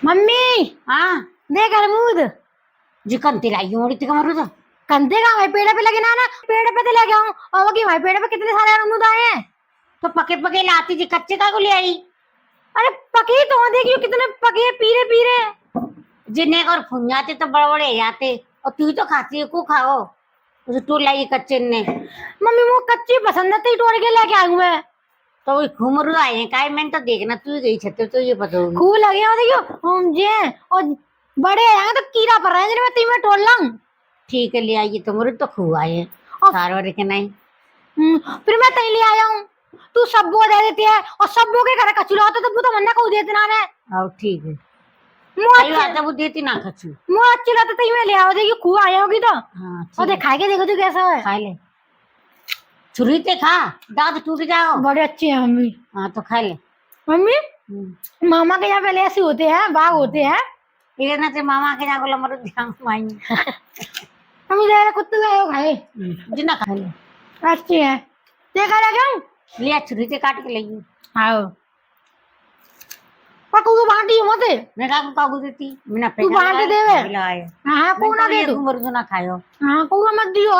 Mummy हाँ देख अमरूद जी कंती लाई मोड़ी थी कमरू तो कंधे का भाई पेड़ पे लगे ना पेड़ पे तो लेके आऊं और वो की भाई पेड़ पे कितने सारे अमरूद आए हैं। तो पके पके लाती जी कच्चे का को ले आई अरे पके तो देखियो कितने पके पीरे पीरे। जिन्हें और फून जाते तो बड़े बड़े जाते और तू तो खाती है को खाओ उसे तू लाई कच्चे ने मम्मी वो कच्ची पसंद है तो तोड़ के लेके आऊं मैं। तो वही घुमरू आए हैं काय मैंने तो देखना तू ही गई छते तो ये पता होगी खूब लगे हो देखियो हम जे और बड़े आएंगे तो कीड़ा पड़ रहा है जिन्हें मैं तुम्हें तोड़ लाऊं। ठीक है ले आइए तो मुझे तो खूब आए हैं और सारे के नहीं फिर मैं तई ले आया हूँ। तू सब्बो दे देती है और सब्बो के घर कचू लाता तो तो मन्ना को देते ना ने और ठीक है मुंह आई बात है वो देती ना खचू मुंह अच्छी लाता तई मैं ले आओ देखियो खूब आया होगी तो हाँ और देख खा के देखो तू कैसा है। खा ले छुरी ते खा दांत टूट जाओ बड़े अच्छे हैं मम्मी। हाँ तो खा ले मम्मी मामा के यहाँ पहले ऐसे होते हैं बाग होते हैं ये ना ते मामा के जागो लमरो ध्यान माई मम्मी जरा कुत्ते गए खाए जिना खा ले अच्छे हैं देखा लगा लिया छुरी ते काट के ले आओ पकू को बांटी मत मैं का देती मैंने तू बांट देवे लाए हां को ना दे दो मर्द ना खायो हां को मत दियो।